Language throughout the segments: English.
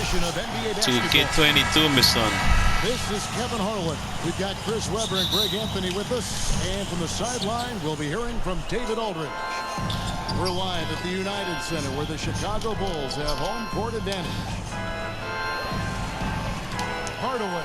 edition of NBA basketball. 2K22, my son. This is Kevin Harlan. We've got Chris Webber and Greg Anthony with us. And from the sideline, we'll be hearing from David Aldridge. We're live at the United Center where the Chicago Bulls have home court advantage. Hardaway.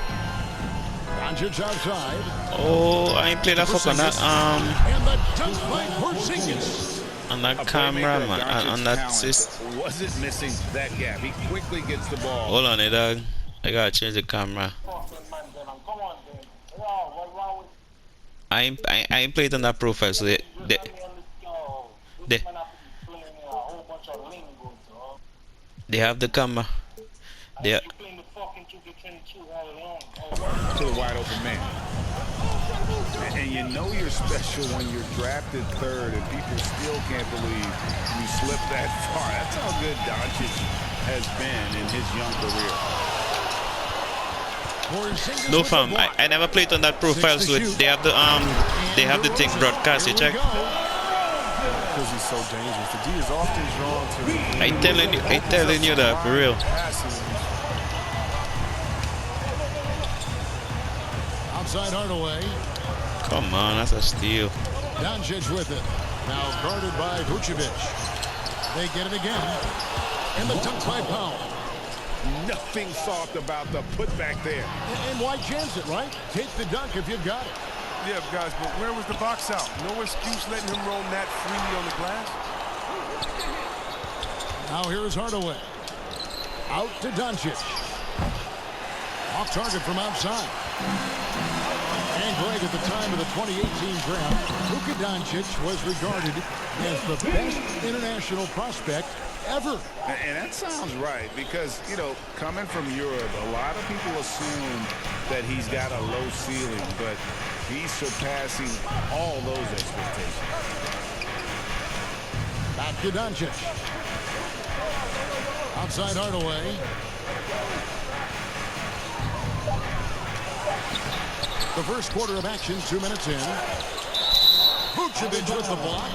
Doncic outside. Oh, I ain't played that fuck on that. And the dunk by Porzingis. On that camera, man. On that assist. Wasn't missing that gap. He quickly gets the ball. Hold on, dog. I gotta change the camera. I ain't played on that profile, so they have the camera. They are, to the wide open man. And you know you're special when you're drafted third and people still can't believe you slipped that far. That's how good Doncic has been in his young career. no fam, I never played on that profile, so they have the thing broadcast, you check. Because he's so dangerous. The D is often drawn to. I telling you that for real. Outside Hardaway. Come on, that's a steal. Doncic with it. Now guarded by Vucevic. They get it again. And the dunk by Powell. Nothing soft about the putback there. And why chance it, right? Take the dunk if you've got it. Yeah, guys, but where was the box out? No excuse letting him roll that freely on the glass. Now here's Hardaway. Out to Doncic. Off target from outside. And Greg, at the time of the 2018 draft, Luka Doncic was regarded as the best international prospect ever. And that sounds right because, you know, coming from Europe, a lot of people assume that he's got a low ceiling, but he's surpassing all those expectations. Back to Doncic. Outside Hardaway. The first quarter of action, 2 minutes in. Vucevic with the block.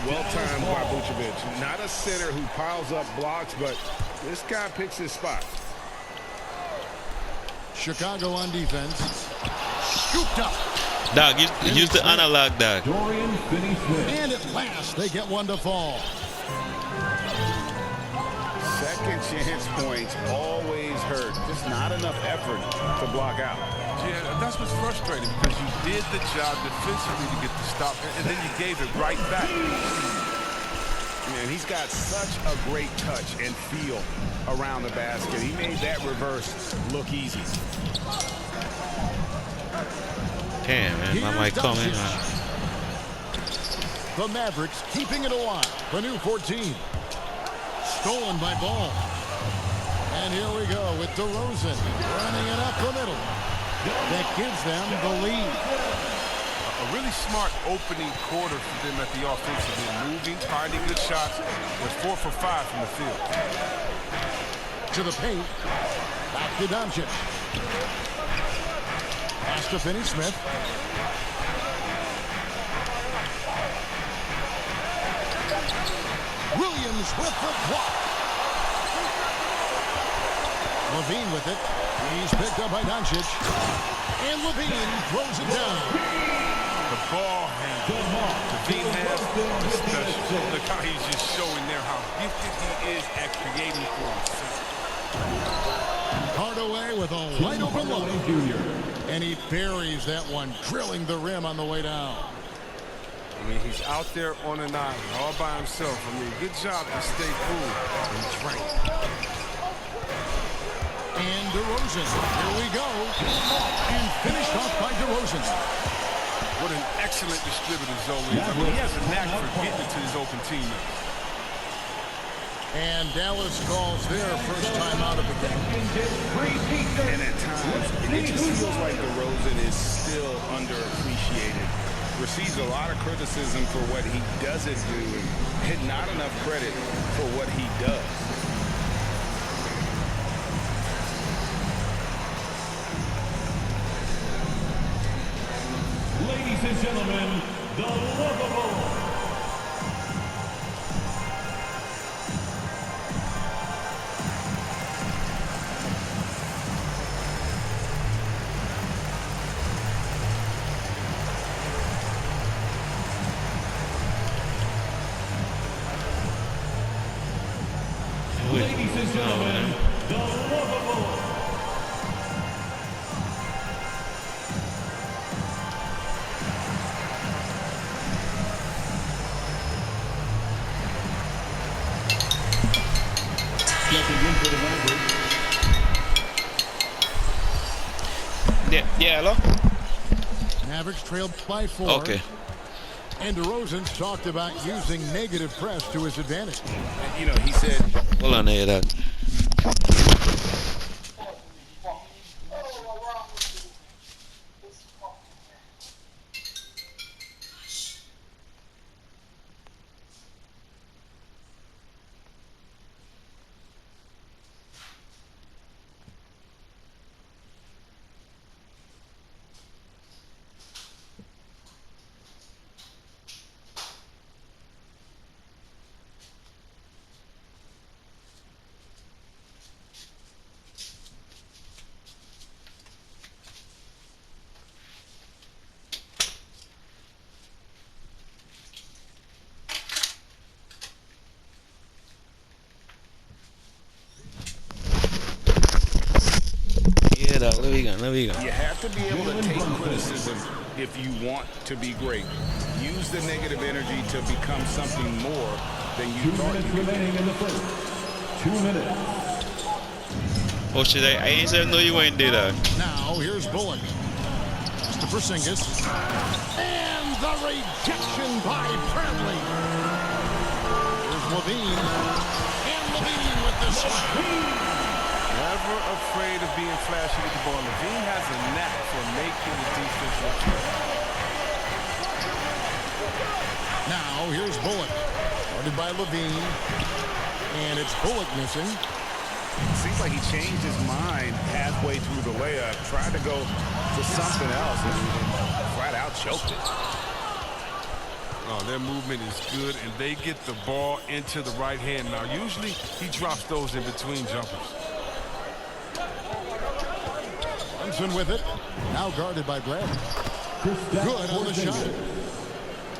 Well timed by Vucevic. Not a center who piles up blocks, but this guy picks his spot. Chicago on defense. Scooped up. Dog, use the analog, dog. And at last, they get one to fall. Second chance points always hurt. Just not enough effort to block out. Yeah, that's what's frustrating because you did the job defensively to get the stop, and then you gave it right back. And he's got such a great touch and feel around the basket. He made that reverse look easy. Damn, man, I might come in. The Mavericks keeping it alive. The new 14. Stolen by Ball. And here we go with DeRozan running it up the middle. That gives them the lead. A really smart opening quarter for them at the offensive end. Moving, finding good shots. They're 4 for 5 from the field. To the paint. Back to Doncic. Pass to Finney-Smith. Williams with the block. Lavin with it. He's picked up by Doncic. And Lavin throws it down. The ball handle Lavin has is special. Look how he's just showing there how gifted he is at creating for himself. Hardaway with a wide open look. And he buries that one, drilling the rim on the way down. I mean, he's out there on an island all by himself. I mean, good job to stay cool and drink. And DeRozan, here we go. And finished off by DeRozan. What an excellent distributor Zoli is. I mean, he has a knack for getting it to his open teammates. And Dallas calls their first time out of the game. And at times, it just feels like DeRozan is still underappreciated. Receives a lot of criticism for what he doesn't do and not enough credit for what he does. Ladies and gentlemen, the lovable. Ladies and gentlemen, the lovable. Checking in for the Mavericks. Yeah, hello? Mavericks trailed by 4. Okay. And DeRozan's talked about using negative press to his advantage. You know, he said, Hold on here, dog. Yeah, dog. There we go. you have to be able to take criticism if you want to be great. Use the negative energy to become something more than you 2 thought minutes you could. remaining in the first. 2 minutes. Oh shit, I ain't said no you ain't did that. Now, here's Bullock. Mr. Porzingis. And the rejection by Bradley. Here's Lavin. And Lavin with the shot. Never afraid of being flashy with the ball. Lavin has a knack for making the defense look good. Now, here's Bullock. Guarded by Lavin. And it's Bullock missing. Seems like he changed his mind halfway through the layup, tried to go to something else, and flat out choked it. Oh, their movement is good, and they get the ball into the right hand. Now, usually he drops those in between jumpers. Brunson with it. Now guarded by Bradley. Good on the shot.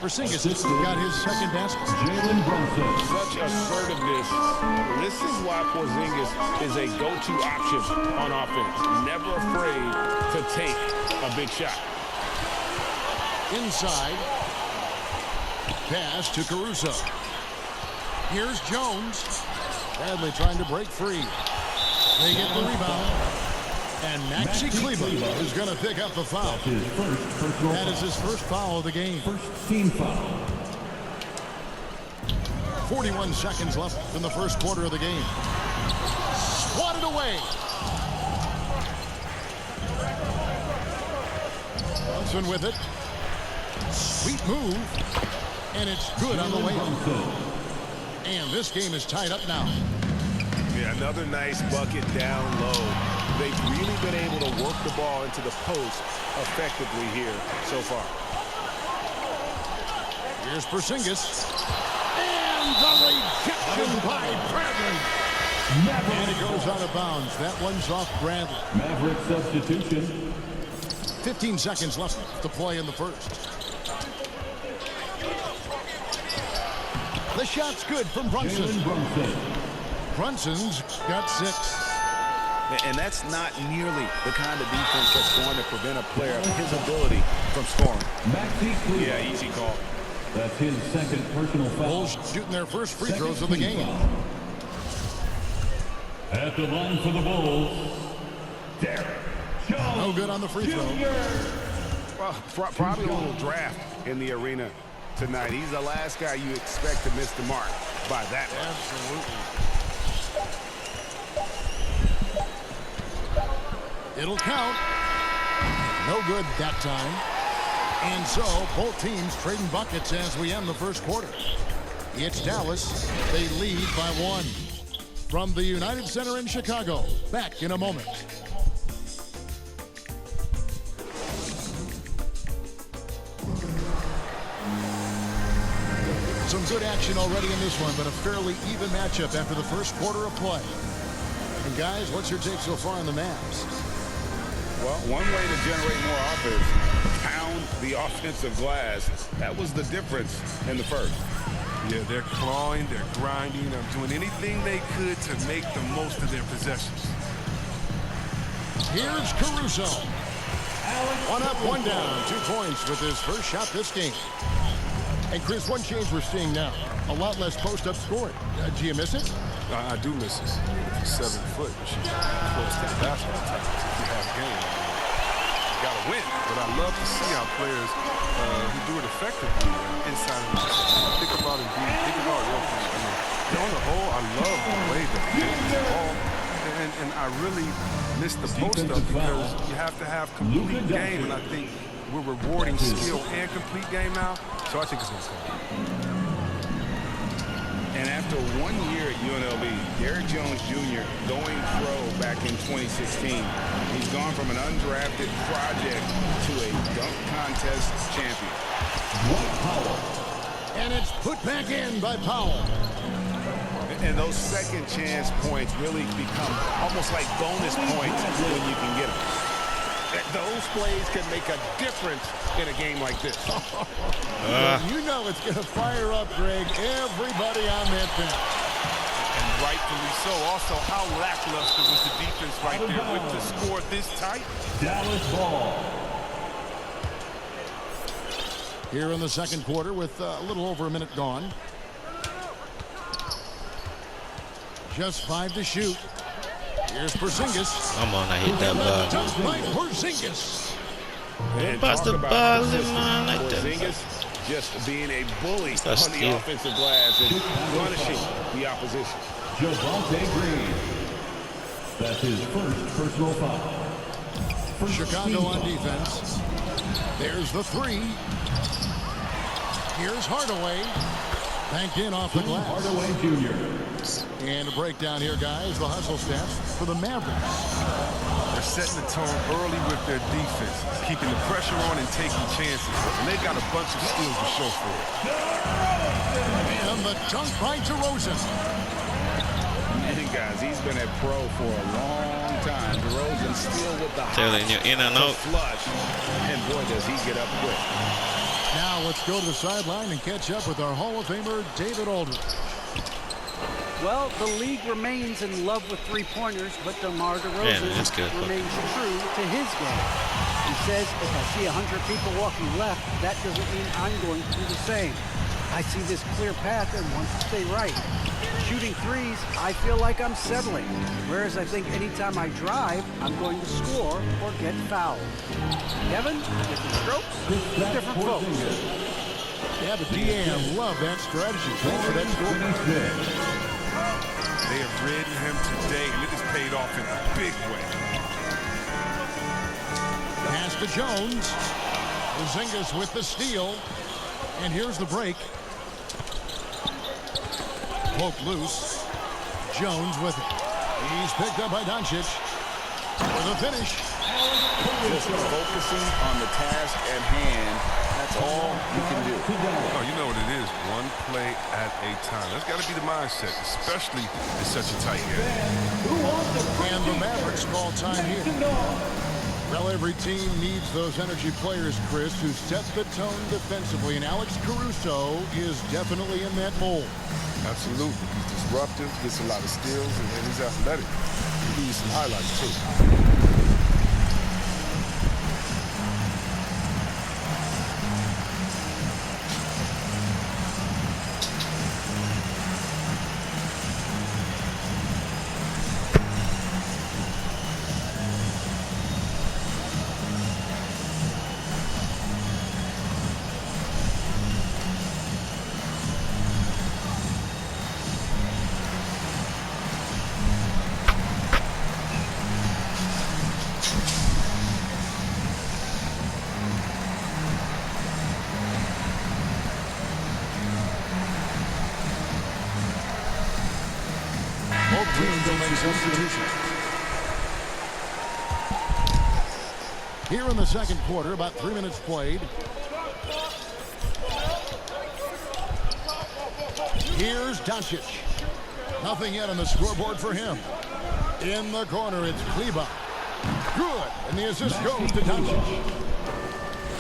Porzingis has got his second basket. Jalen Brunson. Such assertiveness. This is why Porzingis is a go-to option on offense. Never afraid to take a big shot. Inside. Pass to Caruso. Here's Jones. Bradley trying to break free. They get the rebound. And Maxi Kleber is going to pick up the foul. His first personal That foul. is his first foul of the game. First team foul. 41 seconds left in the first quarter of the game. Swatted away. Brunson with it. Sweet move. And it's good on the way up. And this game is tied up now. Yeah, another nice bucket down low. They've really been able to work the ball into the post effectively here so far. Here's Porzingis. And the rejection by Bradley. And it goes out of bounds. That one's off Bradley. Maverick substitution. 15 seconds left to play in the first. The shot's good from Brunson. Jalen Brunson. Brunson's got 6. And that's not nearly the kind of defense that's going to prevent a player of his ability from scoring. Maxi Kleber. Yeah, easy call. That's his second personal foul. Bulls shooting their first free throws of the Second team game. foul. At the line for the Bulls, Derek Jones. No good on the free throw. Well, probably a little draft in the arena tonight. He's the last guy you expect to miss the mark by that much. Absolutely. It'll count. No good that time. And so, both teams trading buckets as we end the first quarter. It's Dallas. They lead by 1. From the United Center in Chicago. Back in a moment. Some good action already in this one, but a fairly even matchup after the first quarter of play. And guys, what's your take so far on the Mavs? Well, one way to generate more offense, pound the offensive glass. That was the difference in the first. Yeah, they're clawing, they're grinding, they're doing anything they could to make the most of their possessions. Here's Caruso. One up, one down. 2 points with his first shot this game. And Chris, one change we're seeing now. A lot less post-up scoring. Do you miss it? I do miss this. If you're 7 foot, you should be close to the basket times if you have a game. You got to win. But I love to see how players who do it effectively inside of the think about it, think about real quick. I mean, on the whole, I love the way that they use the ball. And I really miss the post-up because you have to have complete game. And I think we're rewarding skill and complete game now. So I think it's going to come. And after 1 year at UNLV, Derrick Jones Jr. going pro back in 2016. He's gone from an undrafted project to a dunk contest champion. And it's put back in by Powell. And those second chance points really become almost like bonus points when you can get them. Those plays can make a difference in a game like this. You know it's going to fire up, Greg, everybody on that bench. And rightfully so. Also, how lackluster was the defense right there with the score this tight? Dallas ball. Here in the second quarter with a little over a minute gone. Just 5 to shoot. Here's Porzingis. Come on, I hit that ball. Dunk by Porzingis. And Pass the talk about ball, persistence. man, like that. Porzingis just being a bully That's on the steal. offensive glass and punishing the opposition. Javonte Green. That's his first personal foul. First Chicago team on foul. defense. There's the 3. Here's Hardaway. Banked in off the glass. Hardaway Jr. And a breakdown here, guys. The hustle stats for the Mavericks. They're setting the tone early with their defense, keeping the pressure on and taking chances. And they got a bunch of skills to show for it. And the dunk by DeRozan. And guys, he's been a pro for a long time. DeRozan still with the Telling you, in and out. flush. And boy, does he get up quick. Now let's go to the sideline and catch up with our Hall of Famer, David Aldridge. Well, the league remains in love with three-pointers, but DeMar DeRozan that's good. remains true to his game. He says, if I see 100 people walking left, that doesn't mean I'm going to do the same. I see this clear path and want to stay right. Shooting threes, I feel like I'm settling. Whereas I think anytime I drive, I'm going to score or get fouled. Kevin, different strokes, different folks. Yeah, but DA, love that strategy. Thanks for that score. They have ridden him today, and it has paid off in a big way. Pass to Jones. Porzingis with the steal. And here's the break. Poke loose. Jones with it. He's picked up by Doncic. For the finish. Just focusing on the task at hand. That's all you can do. Oh, you know what it is. One play at a time. That's got to be the mindset, especially in such a tight game. And the Mavericks call time here. Well, every team needs those energy players, Chris, who set the tone defensively. And Alex Caruso is definitely in that mold. Absolutely. He's disruptive, gets a lot of steals, and he's athletic. He gives you some highlights, too. Both teams will make substitutions. Here in the second quarter, about 3 minutes played. Here's Doncic. Nothing yet on the scoreboard for him. In the corner, it's Kleba. Good, and the assist goes to Doncic.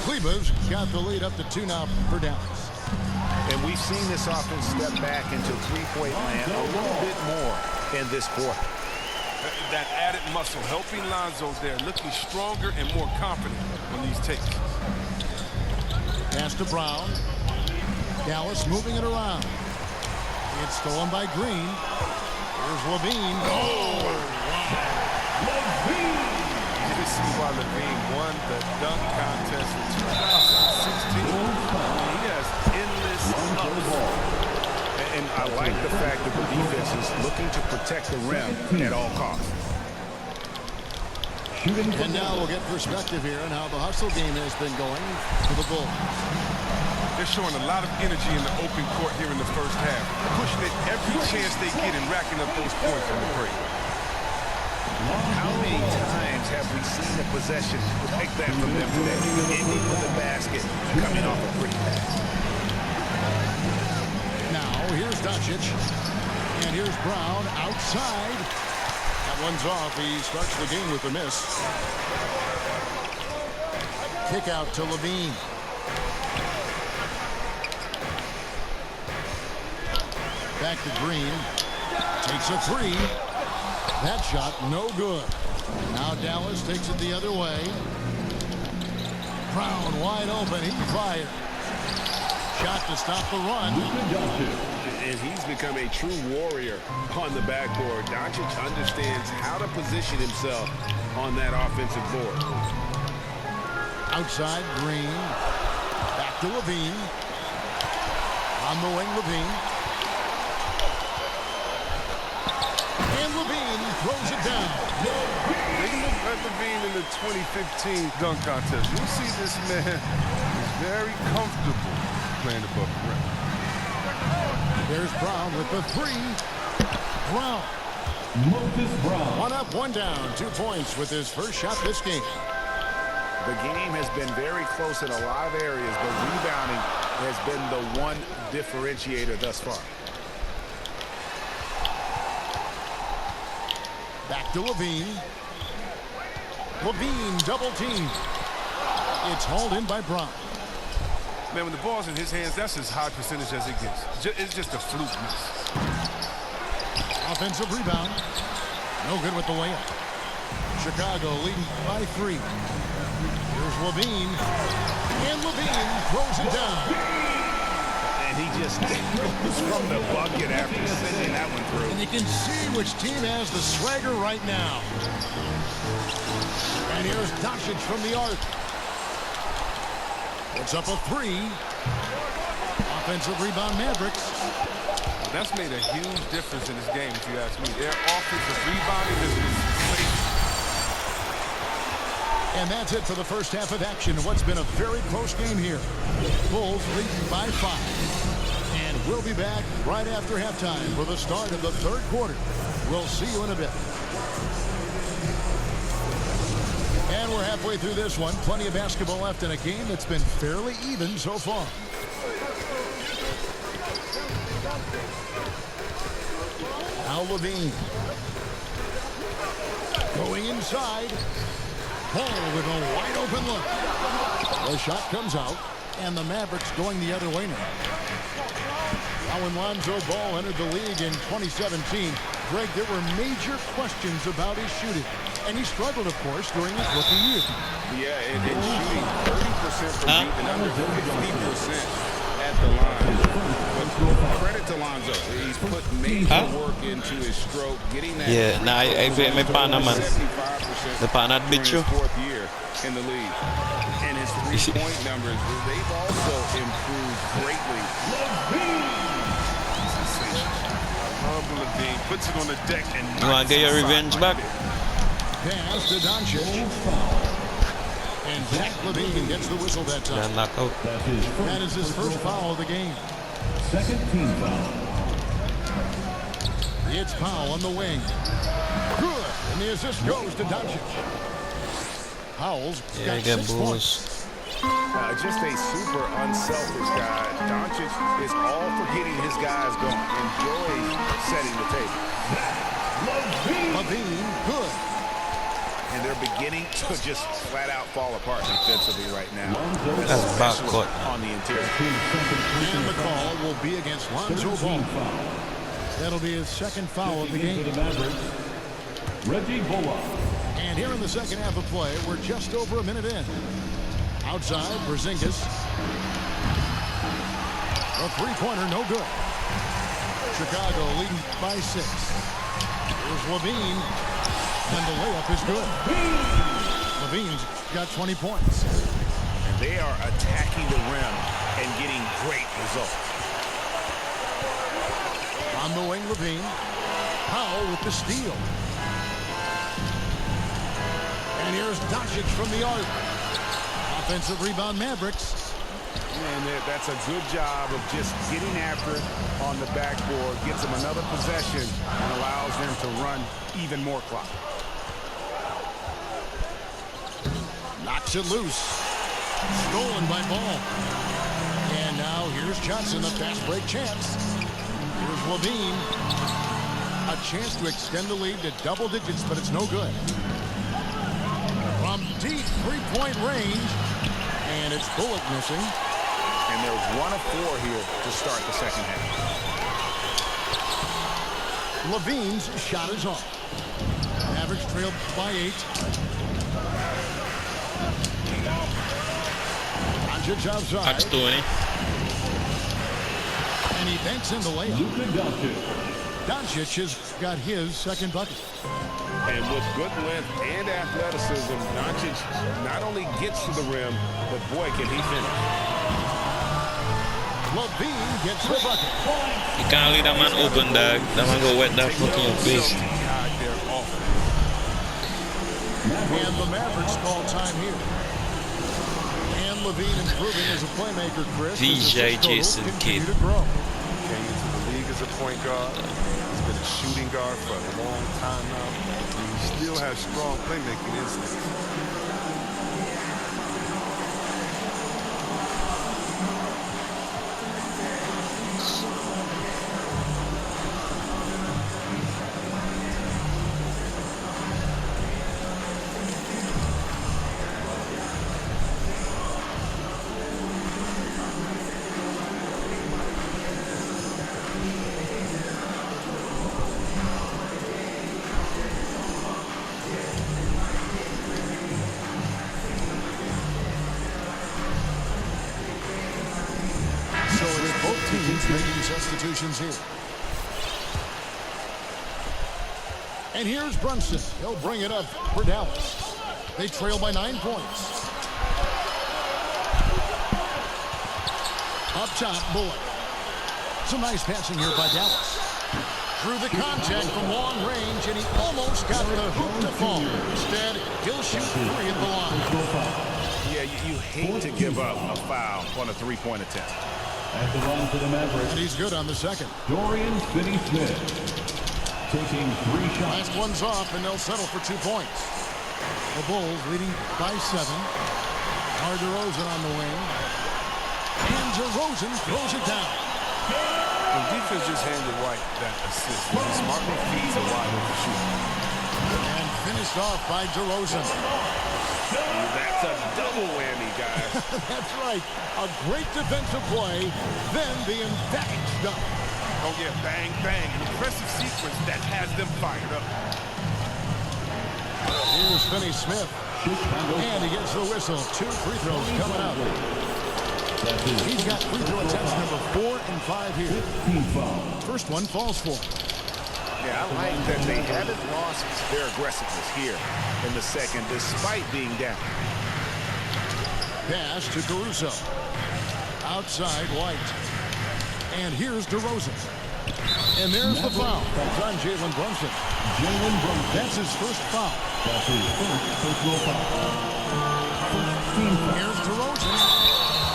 Kleba's got the lead up to 2 now for Dallas. And we've seen this offense step back into three-point land a little bit more in this quarter. That added muscle helping Lonzo there, looking stronger and more confident on these takes. Pass to Brown. Dallas moving it around. It's stolen by Green. Here's Lavin. Oh, You can see why Lavin won the dunk contest in 2016. He has endless ups. And I like the fact that the defense is looking to protect the rim at all costs. and now we'll get perspective here on how the hustle game has been going for the Bulls. They're showing a lot of energy in the open court here in the first half, pushing it every chance they get and racking up those points on the break. How many times have we seen a possession like that from them today? Ending with a basket, coming off a free pass. Now here's Doncic, and here's Brown outside. That one's off. He starts the game with a miss. Kick out to Lavin. Back to Green. Takes a three. That shot no good. Now Dallas takes it the other way. Brown wide open. He fired. Shot to stop the run. And he's become a true warrior on the backboard. Doncic understands how to position himself on that offensive board. Outside Green. Back to Lavin. On the wing, Lavin. And Lavin throws it down. Take a look at Lavin in the 2015 dunk contest. You'll see this man is very comfortable playing above the rim. There's Brown with the three. Brown. Moses Brown. One up, one down. 2 points with his first shot this game. The game has been very close in a lot of areas, but rebounding has been the one differentiator thus far. Back to Lavin. Lavin double team. It's hauled in by Brown. Man, when the ball's in his hands, that's as high percentage as it gets. It's just a fluke miss. Offensive rebound. No good with the layup. Chicago leading by 3. Here's Lavin. And Lavin throws it down. And he just goes from the bucket after sending that one through. And you can see which team has the swagger right now. And here's Doncic from the arc. It's up a 3. Offensive rebound Mavericks. That's made a huge difference in this game, if you ask me. Their offensive rebounding has been crazy. And that's it for the first half of action. What's been a very close game here. Bulls leading by 5. And we'll be back right after halftime for the start of the third quarter. We'll see you in a bit. And we're halfway through this one. Plenty of basketball left in a game that's been fairly even so far. Now Lavin. Going inside. Paul with a wide open look. The shot comes out, and the Mavericks going the other way now. Now when Lonzo Ball entered the league in 2017, Greg, there were major questions about his shooting. And he struggled, of course, during his rookie year. Yeah, and shooting 30% from deep and under 50% at the line. But credit to Lonzo. He's put major work into his stroke, getting that. Yeah, nah, I bet my partner, man. The partner beat you. His 4th year in the league. And his three-point numbers, they've also improved greatly. Lavin puts it on the deck and You want to get your revenge back? Pass to Doncic. And Zach Lavin gets the whistle that time. Yeah, knockout. That's his first. That is his first foul of the game. Second team foul. It's Powell on the wing. Good. And the assist goes to Doncic. Powell's Yeah, got get 6 bulls. points. Just a super unselfish guy. Doncic is all for getting his guys going. Enjoys setting the table. Lavin, good. and they're beginning to just flat out fall apart defensively right now. That's especially backcourt. on the interior. And the call will be against Lonzo Ball. That'll be his second foul of the game. Reggie Bullock. And here in the second half of play, we're just over a minute in. Outside, Porzingis. A three-pointer, no good. Chicago leading by 6. Here's Lavin, and the layup is good. Lavin's got 20 points. And they are attacking the rim and getting great results. On the wing, Lavin. Powell with the steal. And here's Doncic from the arc. Offensive rebound, Mavericks. And that's a good job of just getting after it on the backboard, gets them another possession, and allows them to run even more clock. Knocks it loose. Stolen by Ball. And now here's Johnson, a fast break chance. Here's Lavin. A chance to extend the lead to double digits, but it's no good. From deep three-point range. And it's Bullock missing. And they're 1 of 4 here to start the second half. Lavin's shot is off. Mavericks trailed by 8. Doncic outside. That's 20. And he banks in the layup. Luka Doncic. Doncic has got his second bucket. And with good length and athleticism, Doncic not only gets to the rim, but boy, can he finish. Lavin gets the bucket. You can't leave that man open, dog. That man go wet that fucking face. And the Mavericks call time here. And Lavin improving as a playmaker, Chris. DJ Jason Kidd. Came into the league as a point guard. He's been a shooting guard for a long time now. And he still has strong playmaking instincts. So it's both teams making substitutions here. And here's Brunson. He'll bring it up for Dallas. They trail by 9 points. Up top, Bullock. Some nice passing here by Dallas. Through the contact from long range, and he almost got the hoop to fall. Instead, he'll shoot 3 at the line. Yeah, you hate to give up a foul on a three-point attempt. At the line for the Mavericks, And he's good on the second. Dorian Finney-Smith. Taking 3 shots. Last one's off, and they'll settle for 2 points. The Bulls leading by 7. DeRozan on the wing. And DeRozan throws it down. When defense just handed White that assist, he's smart enough feeds a wide open shooter. And finished off by DeRozan. That's a double whammy, guys. That's right. A great defensive play, then the emphatic dunk. Oh, yeah, bang, bang. An impressive sequence that has them fired up. Here's Finney-Smith. And he gets the whistle. 2 free throws coming up. He's got free throw attempts number 4 and 5 here. First one falls for him. Yeah, I like that they haven't lost their aggressiveness here in the second, despite being down. Pass to Caruso. Outside, White. And here's DeRozan. And there's the foul. It's on Jalen Brunson. That's his first foul. Here's DeRozan.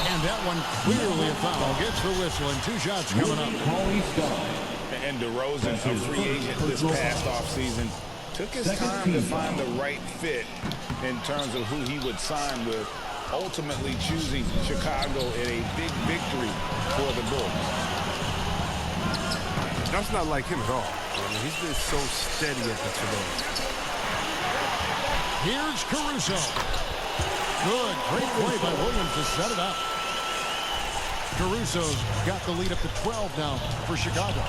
And that one clearly a foul. Gets the whistle, and 2 shots coming up. And DeRozan, a free agent this past offseason, took his time to find the right fit in terms of who he would sign with, ultimately choosing Chicago in a big victory for the Bulls. That's not like him at all. I mean, he's been so steady at the Toronto. Here's Caruso. Good, great play by Williams to set it up. Caruso's got the lead up to 12 now for Chicago.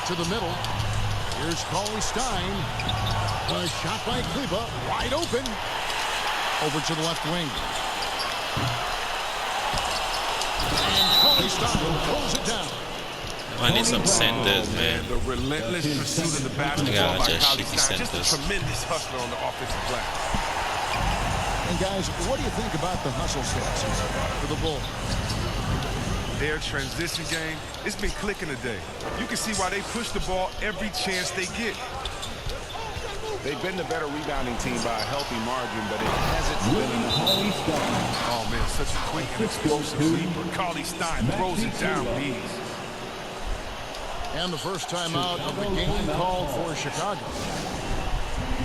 To the middle. Here's Cauley Stein. A shot by Kleba. Wide open. Over to the left wing. And Cauley Stein will close it down. I need some centers, man. The relentless pursuit of the Yeah, basketball by just Cauley shitty Stein. Just a centers. tremendous hustler on the offensive glass. And guys, what do you think about the hustle stats for the Bulls? Their transition game, it's been clicking today. You can see why they push the ball every chance they get. They've been the better rebounding team by a healthy margin, but it hasn't been enough. Oh, man, such a quick and explosive leaper. Cauley Stein throws it down with ease. And the first time out of the game called for Chicago.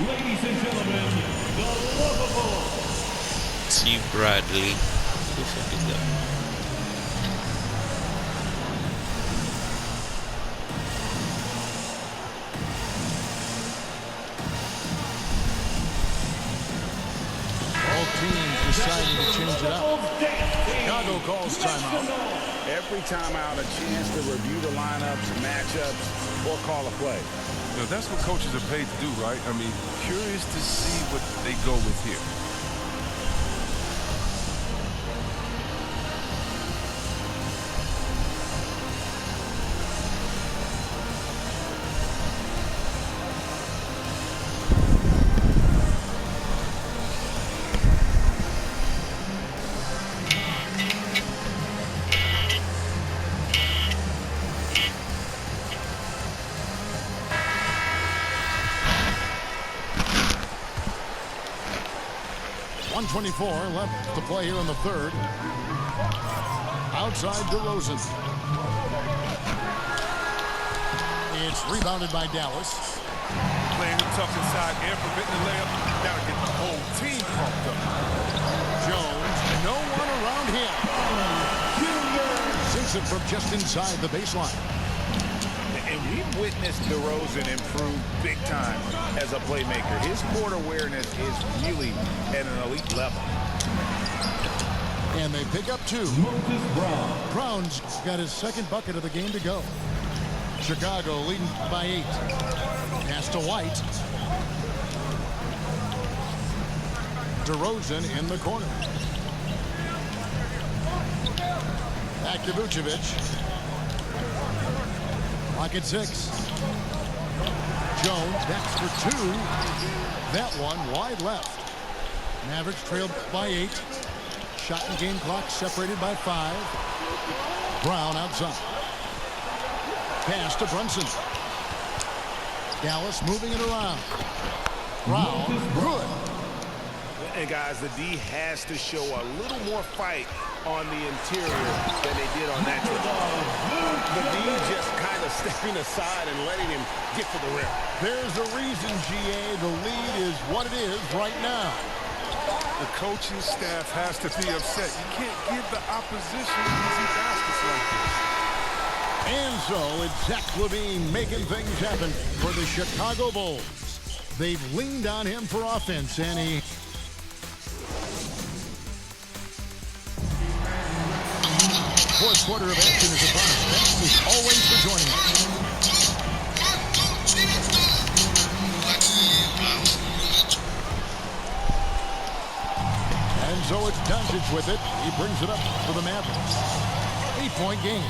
Ladies and gentlemen, the lovable. T. Bradley. Who the fuck is that? Both teams deciding to change it up. Chicago calls timeout. Every timeout, a chance to review the lineups, matchups, or call a play. You know, that's what coaches are paid to do, right? I mean, curious to see what they go with here. .124 left to play here in the third. Outside DeRozan. It's rebounded by Dallas. Playing the tough inside air, preventing the layup. That'll get the whole team pumped up. Jones, no one around him. Sinks it from just inside the baseline. And we've witnessed DeRozan improve big time as a playmaker. His court awareness is really at an elite level. And they pick up two. Moses Brown. Brown's got his second bucket of the game to go. Chicago leading by 8. Pass to White. DeRozan in the corner. Back to Vucevic. Clock at 6. Jones backs for 2. That one wide left. Mavericks trailed by 8. Shot and game clock separated by 5. Brown outside. Pass to Brunson. Dallas moving it around. Brown, good. And guys, the D has to show a little more fight on the interior than they did on that trip. The D just kind of stepping aside and letting him get to the rim. There's a reason, GA, the lead is what it is right now. The coaching staff has to be upset. You can't give the opposition easy baskets like this. And so it's Zach Lavin making things happen for the Chicago Bulls. They've leaned on him for offense, and he... Fourth quarter of action is upon us. Thanks as always for joining us. And so it's Doncic with it. He brings it up for the Mavericks. 8-point game.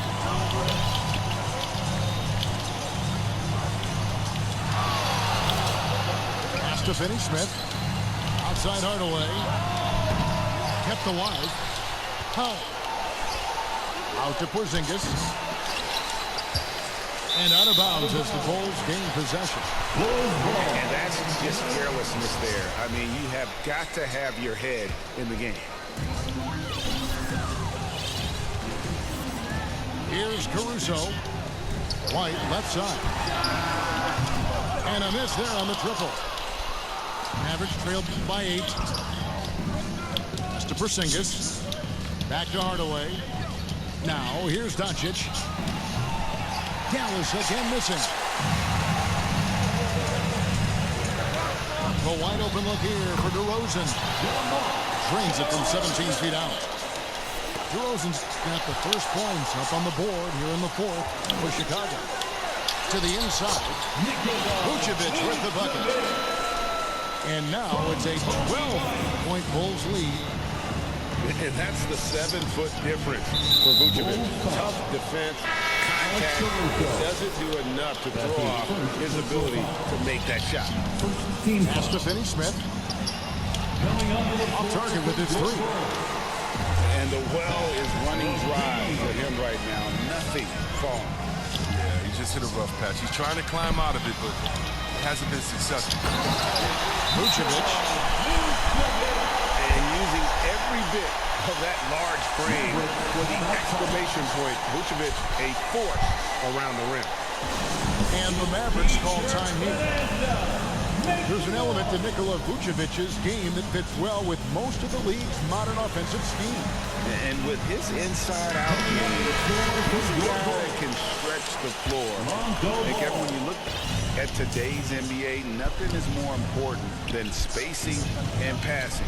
Pass to Finney-Smith. Outside Hardaway. Kept alive. Powell. Out to Porzingis. And out of bounds as the Bulls gain possession. And that's just carelessness there. I mean, you have got to have your head in the game. Here's Caruso. White left side. And a miss there on the triple. Mavericks trailed by 8. That's to Porzingis. Back to Hardaway. Now, here's Doncic. Dallas again missing. A wide open look here for DeRozan. Drains it from 17 feet out. DeRozan's got the first points up on the board here in the fourth for Chicago. To the inside. Vucevic with the bucket. And now it's a 12-point Bulls lead. And that's the 7-foot difference for Vucevic. Tough defense, contact, doesn't do enough to throw off his ability to make that shot. Pass to Finney-Smith. Off target with his three. And the well is running dry for him right now. Nothing falling. Yeah, he just hit a rough patch. He's trying to climb out of it, but hasn't been successful. Vucevic. And using every bit of that large frame for the exclamation point. Vucevic, a force around the rim. And the Mavericks call time here. There's an element to Nikola Vucevic's game that fits well with most of the league's modern offensive scheme. And with his inside-out game, he's a guy that can stretch the floor. And Kevin, when you look at today's NBA, nothing is more important than spacing and passing.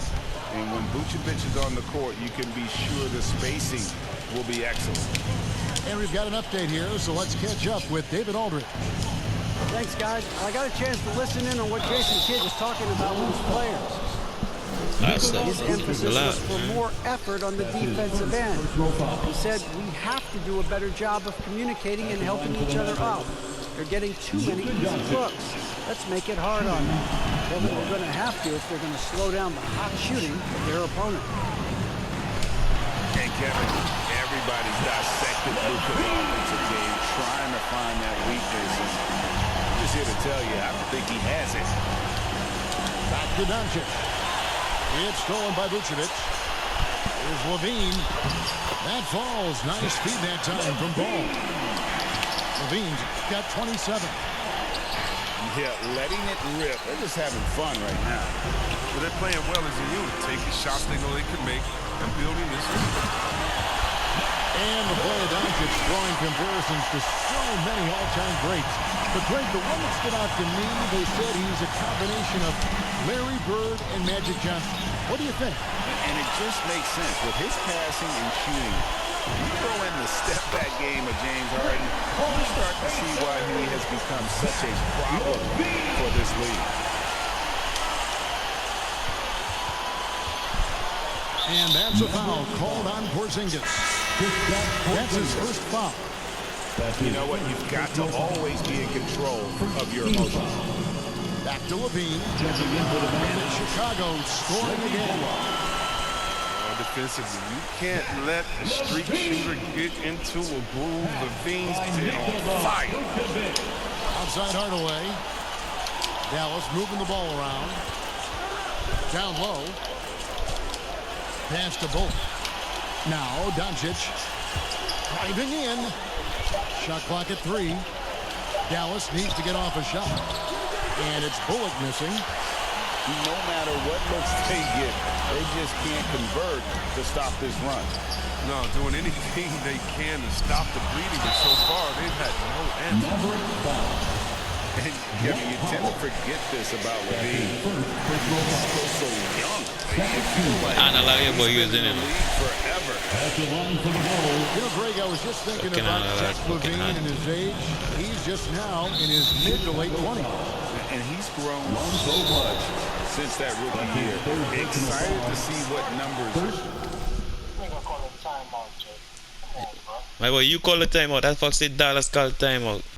And when Vucevic is on the court, you can be sure the spacing will be excellent. And we've got an update here, so let's catch up with David Aldridge. Thanks, guys. I got a chance to listen in on what Jason Kidd was talking about with his players. His emphasis was for more effort on the defensive end. He said we have to do a better job of communicating and helping each other out. They're getting too many easy looks. Let's make it hard on them. Well, then we're going to have to if they're going to slow down the hot shooting of their opponent. And Kevin, everybody's dissected Luka's offensive game, trying to find that weakness. And I'm just here to tell you, I don't think he has it. Back to Doncic. It's stolen by Vucevic. Here's Lavin. That falls. Nice feed that time from Ball. Lavin's got 27. Yeah, letting it rip. They're just having fun right now. Well, they're playing well as a unit, taking shots they know they can make and building this lead. And the play of Doncic drawing comparisons to so many all-time greats. But Greg, the one that stood out to me, they said he's a combination of Larry Bird and Magic Johnson. What do you think? And it just makes sense. With his passing and shooting, you throw in the step-back game of James Harden, you start to see why he has become such a problem for this league. And that's a foul called on Porzingis. That's his first foul. You know what? You've got to always be in control of your emotions. Back to Lavin. And Chicago scoring again. Defensively, you can't let a street shooter get into a groove. Lavin's on fire. Outside Hardaway. Dallas moving the ball around. Down low. Pass to Bullock. Now Doncic driving in. Shot clock at 3. Dallas needs to get off a shot. And it's Bullock missing. No matter what looks they get, they just can't convert to stop this run. No, doing anything they can to stop the bleeding, but so far they've had no answer. And Kevin, you tend to forget this about Lavin. He's still so young. Forever. You know, Greg, I was just thinking about Zach Lavin and his age. He's just now in his mid to late 20s. And he's grown so much since that rookie year. Excited to see what numbers. My boy, you call the timeout. That fuck said Dallas called timeout.